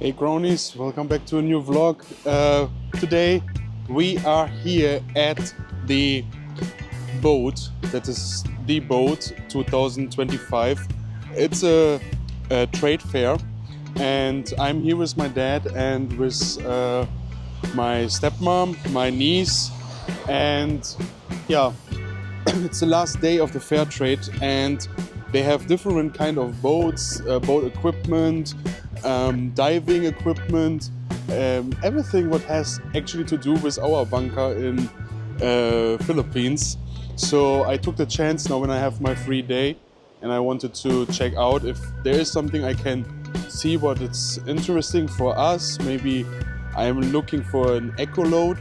Hey Crownies, welcome back to a new vlog. Today we are here at the boat, that is the boat 2025. It's a trade fair and I'm here with my dad and with my stepmom, my niece, and yeah, it's the last day of the fair trade and they have different kind of boats, boat equipment, diving equipment, everything what has actually to do with our bunker in Philippines. So I took the chance now when I have my free day and I wanted to check out if there is something I can see what it's interesting for us. Maybe I'm looking for an eco load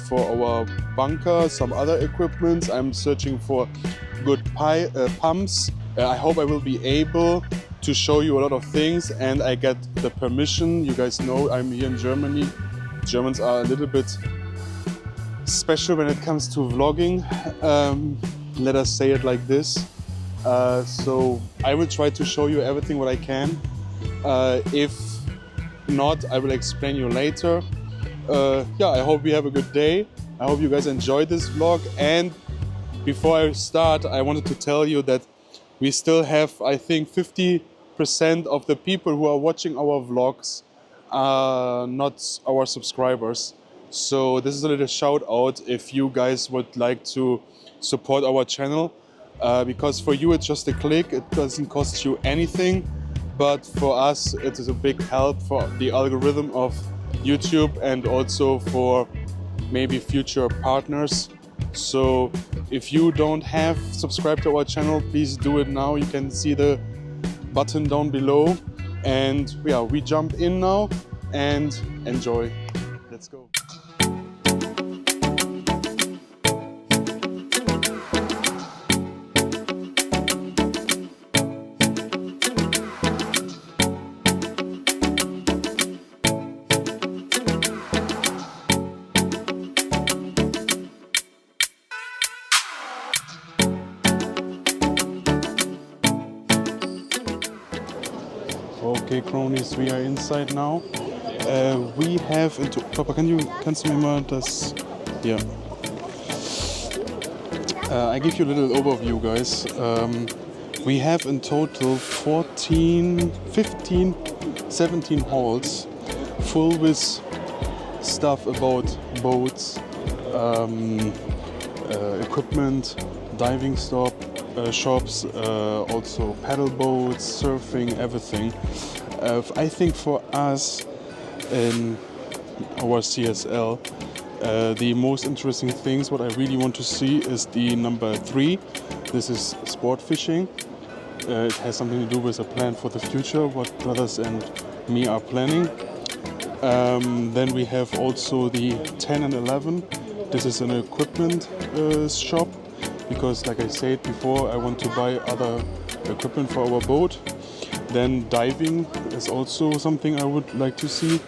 for our bunker, some other equipment. I'm searching for good pumps. I hope I will be able to show you a lot of things and I get the permission. You guys know I'm here in Germany. Germans are a little bit special when it comes to vlogging. Let us say it like this. So I will try to show you everything what I can. If not, I will explain you later. Yeah, I hope you have a good day. I hope you guys enjoyed this vlog. And before I start, I wanted to tell you that we still have, I think, 50% of the people who are watching our vlogs are not our subscribers. So this is a little shout out if you guys would like to support our channel. Because for you it's just a click, it doesn't cost you anything. But for us it is a big help for the algorithm of YouTube and also for maybe future partners. So if you don't have subscribed to our channel, please do it now. You can see the button down below. And yeah, we jump in now and enjoy. Let's go. Okay, Crownies, we are inside now. We have into Papa, kannst du mir mal das hier? I give you a little overview, guys. We have in total 14, 15, 17 halls full with stuff about boats, equipment, diving shops, also paddle boats, surfing, everything. I think for us in our CSL, the most interesting things what I really want to see is the number 3. This is sport fishing. It has something to do with a plan for the future, what brothers and me are planning. Then we have also the 10 and 11. This is an equipment shop. Because like I said before, I want to buy other equipment for our boat. Then diving is also something I would like to see.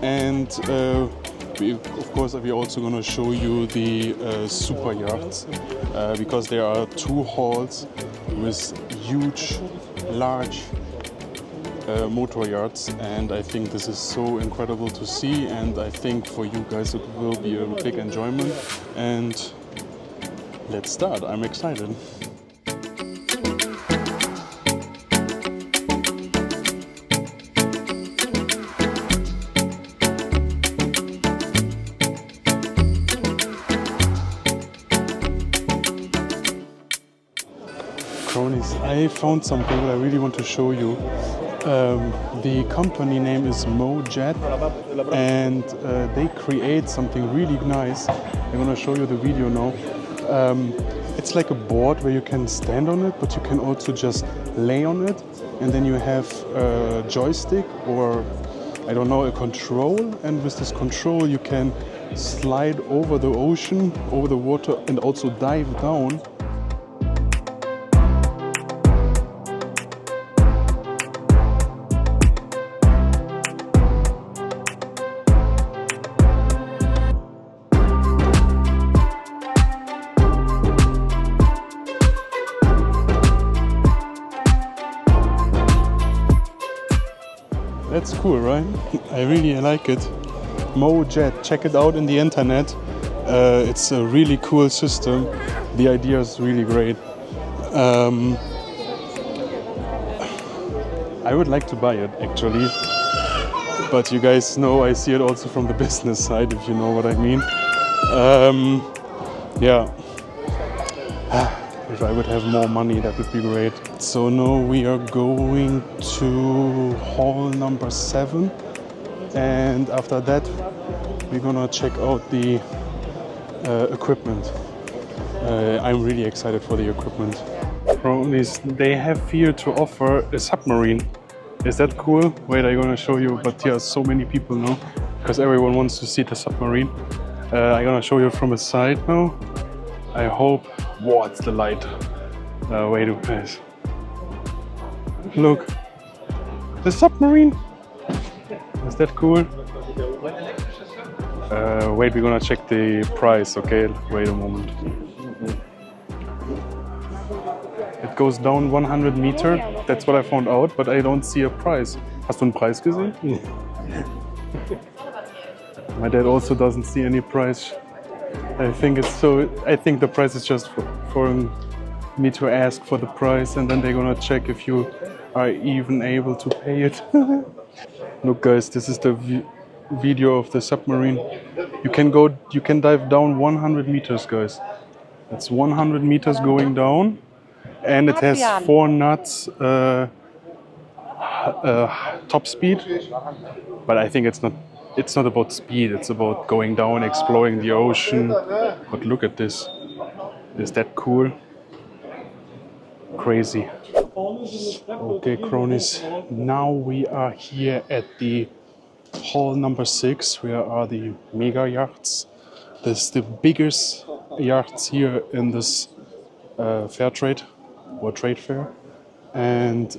And of course we're also going to show you the super yachts. Because there are 2 halls with huge, large motor yachts. And I think this is so incredible to see. And I think for you guys it will be a big enjoyment. And let's start. I'm excited. Crownies, I found something that I really want to show you. The company name is MoJet and they create something really nice. I'm gonna show you the video now. It's like a board where you can stand on it, but you can also just lay on it, and then you have a joystick or I don't know, a control, and with this control you can slide over the ocean, over the water, and also dive down. That's cool, right? I really like it. MoJet, check it out in the internet. It's a really cool system. The idea is really great. I would like to buy it actually, but you guys know I see it also from the business side, if you know what I mean. Yeah, if I would have more money, that would be great. So now we are going to hall number 7, and after that we're gonna check out the equipment. I'm really excited for the equipment. Crownies, they have here to offer a submarine. Is that cool? Wait, I'm gonna show you, but yeah, so many people now, because everyone wants to see the submarine. I'm gonna show you from the side now. I hope. Whoa, it's the light. Way too fast. Look, the submarine. Is that cool? Wait, we're gonna check the price, okay? Wait a moment. It goes down 100 meter. That's what I found out, but I don't see a price. Hast du einen Preis gesehen? My dad also doesn't see any price. I think the price is just for me to ask for the price, and then they're gonna check if you are even able to pay it. Look, guys, this is the video of the submarine. You can dive down 100 meters, guys. It's 100 meters going down, and it has 4 knots top speed. But I think it's not about speed. It's about going down, exploring the ocean. But look at this. Is that cool? Crazy. Okay, Crownies. Now we are here at the hall number 6, where are the mega yachts. This is the biggest yachts here in this fair trade or trade fair. And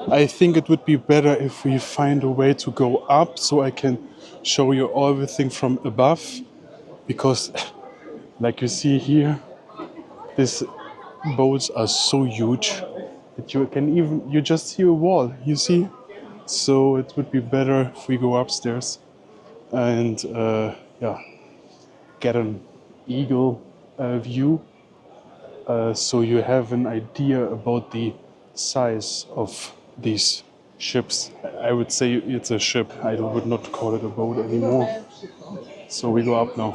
I think it would be better if we find a way to go up so I can show you everything from above, because like you see here, these boats are so huge that you just see a wall, you see? So it would be better if we go upstairs and yeah, get an eagle view, so you have an idea about the size of these ships. I would say it's a ship. I would not call it a boat anymore. So we go up now.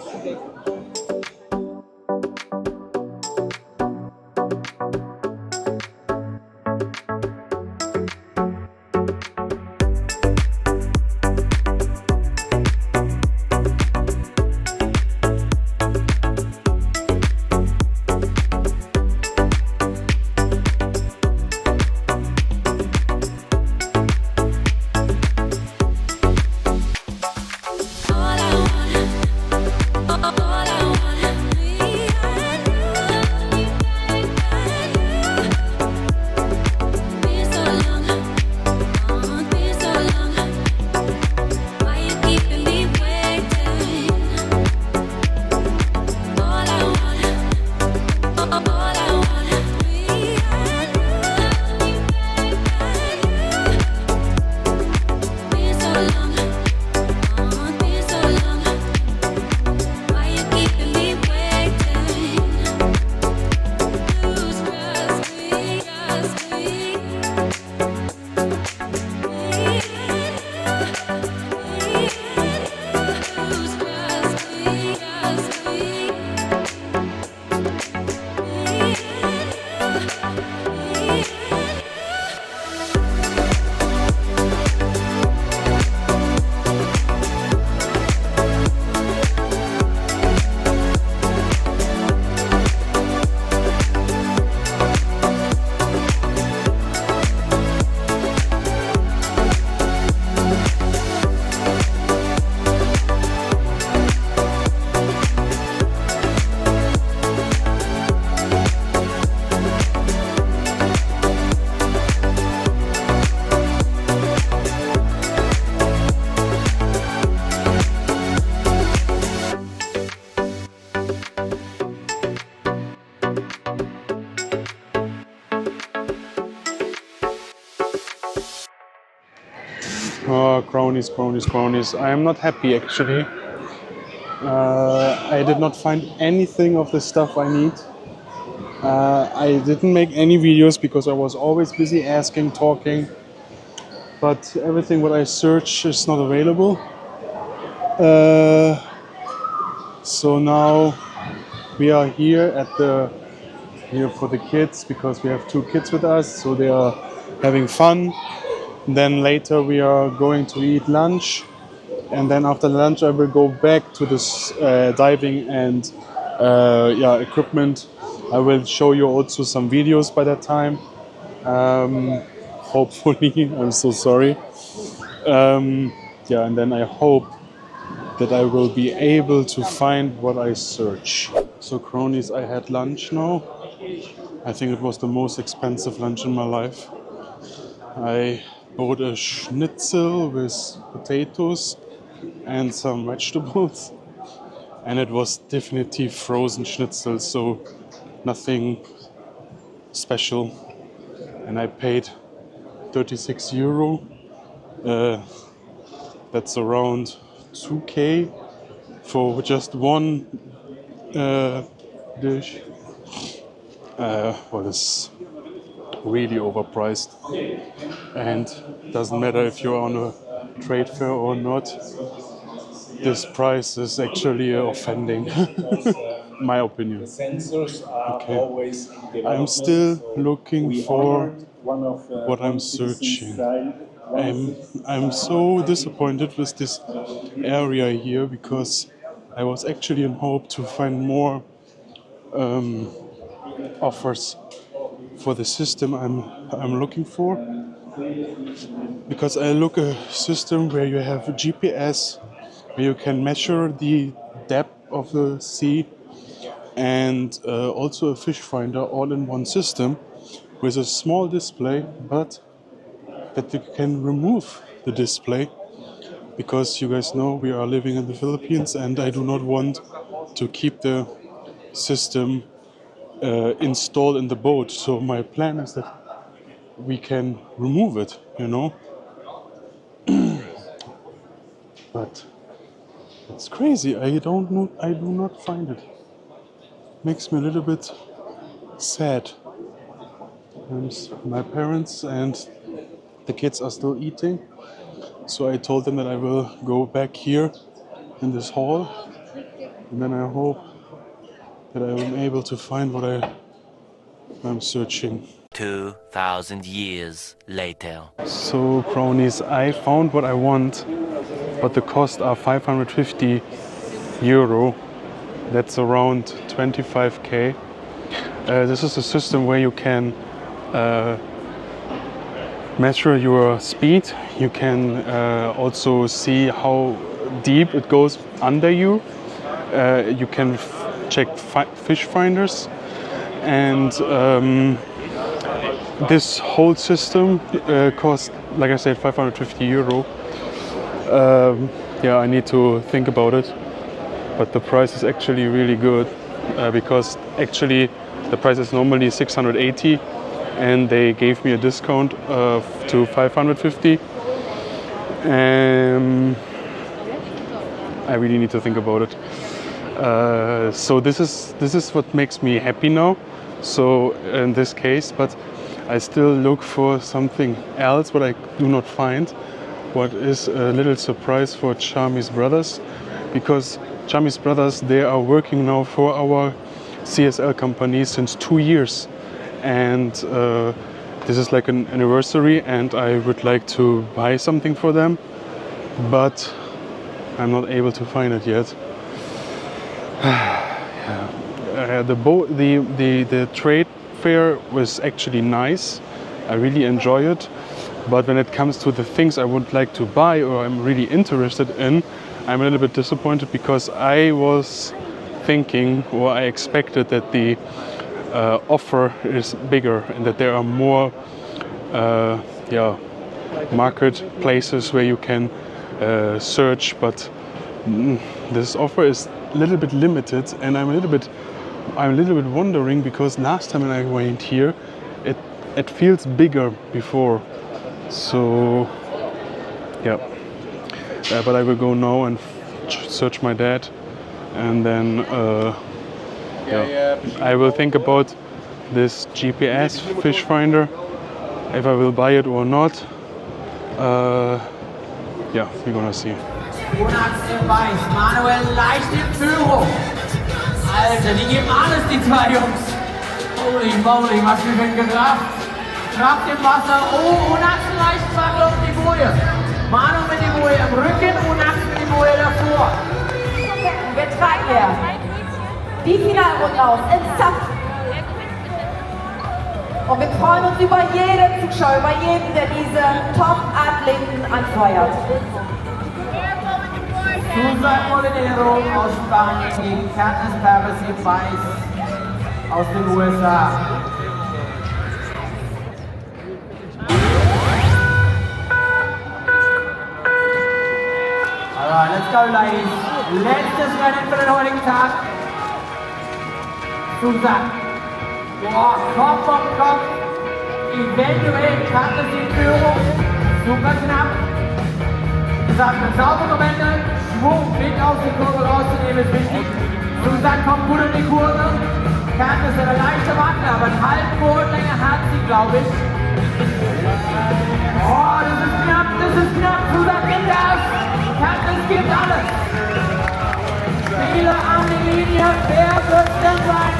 Oh, Crownies, Crownies, Crownies. I am not happy actually. I did not find anything of the stuff I need. I didn't make any videos because I was always busy asking, talking. But everything what I search is not available. So now we are here for the kids because we have 2 kids with us, so they are having fun. Then later we are going to eat lunch, and then after lunch I will go back to this diving and equipment. I will show you also some videos by that time. Hopefully, I'm so sorry. And then I hope that I will be able to find what I search. So Crownies, I had lunch now. I think it was the most expensive lunch in my life. I bought a schnitzel with potatoes and some vegetables, and it was definitely frozen schnitzel, so nothing special. And I paid 36 euro. That's around 2K for just one dish. Well, it's really overpriced, and doesn't matter if you're on a trade fair or not. This price is actually offending, my opinion. Okay. I'm still looking for what I'm searching. I'm so disappointed with this area here because I was actually in hope to find more offers for the system I'm looking for, because I look a system where you have a GPS, where you can measure the depth of the sea, and also a fish finder all in one system with a small display, but that you can remove the display, because you guys know we are living in the Philippines and I do not want to keep the system installed in the boat. So my plan is that we can remove it, you know. But it's crazy. I do not find it. Makes me a little bit sad. And my parents and the kids are still eating, so I told them that I will go back here in this hall, and then I hope that I am able to find what I'm searching. 2,000 years later. So Crownies, I found what I want, but the cost are 550 euro. That's around 25k. This is a system where you can measure your speed. You can also see how deep it goes under you. You can check fish finders, and this whole system costs, like I said, 550 euro. I need to think about it, but the price is actually really good, because actually the price is normally 680 and they gave me a discount to 550. I really need to think about it. So this is what makes me happy now. So in this case, but I still look for something else what I do not find. What is a little surprise for Charmy's brothers, because Charmy's brothers, they are working now for our CSL company since 2 years, and this is like an anniversary, and I would like to buy something for them, but I'm not able to find it yet. The trade fair was actually nice. I really enjoy it, but when it comes to the things I would like to buy or I'm really interested in, I'm a little bit disappointed, because I was thinking, or I expected, that the offer is bigger and that there are more marketplaces where you can search, but this offer is a little bit limited, and I'm a little bit wondering, because last time when I went here, it feels bigger before. So Yeah. But I will go now and search my dad, and then I will think about this GPS fish finder, if I will buy it or not. Yeah, we're gonna see. Monats im Weiß, Manuel leicht in Führung. Alter, die geben alles, die zwei Jungs. Holy moly, was für eine Kraft. Kraft im Wasser. Oh, Monats leicht Panglao auf die Boje. Manu mit die Boje im Rücken, Monats mit die Boje davor. Wir tragen hier die Finalrunde aus in Zapp. Und wir freuen uns über jeden Zuschauer, über jeden, der diese Top-Athleten anfeuert. Submarine aus Spanien gegen Crownies im Weiß aus den USA. Alright, let's go, ladies. Letztes Rennen für den heutigen Tag. Susan. Boah, Kopf auf Kopf. Eventuell Crownies in Führung. Super knapp. Wie gesagt, eine saubere Wende. Schwung, Blick aus der Kurve rauszunehmen ist wichtig. Susan kommt gut in die Kurve. Crownies eine leichte Wackel, aber einen halben Bodenlänge hat sie, glaube ich. Oh, das ist knapp, das ist knapp. Susan gibt das. Crownies gibt alles. MILA an die Linie. Wer wird denn sein?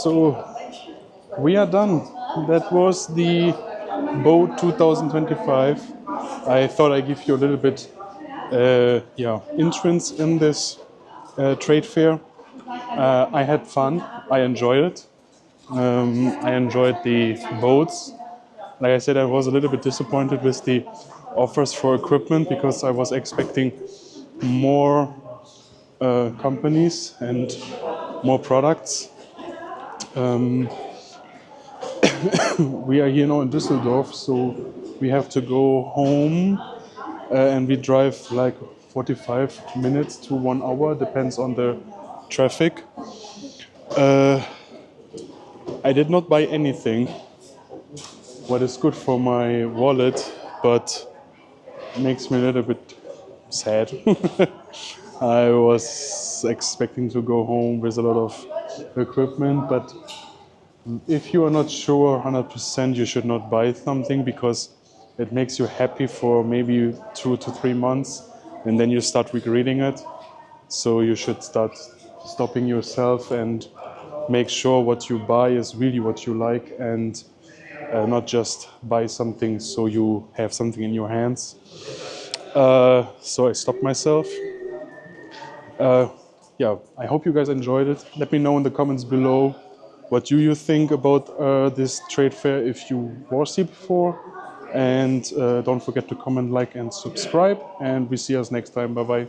So, we are done. That was the boat 2025. I thought I'd give you a little bit entrance in this trade fair. I had fun. I enjoyed it. I enjoyed the boats. Like I said, I was a little bit disappointed with the offers for equipment because I was expecting more companies and more products. We are here now in Düsseldorf, so we have to go home and we drive like 45 minutes to 1 hour, depends on the traffic. I did not buy anything, what is good for my wallet, but makes me a little bit sad. I was expecting to go home with a lot of equipment, but if you are not sure 100%, you should not buy something because it makes you happy for maybe 2 to 3 months and then you start regretting it. So you should start stopping yourself and make sure what you buy is really what you like and not just buy something so you have something in your hands. So I stopped myself. I hope you guys enjoyed it. Let me know in the comments below what do you think about this trade fair if you was here before. And don't forget to comment, like and subscribe. And we see us next time. Bye bye.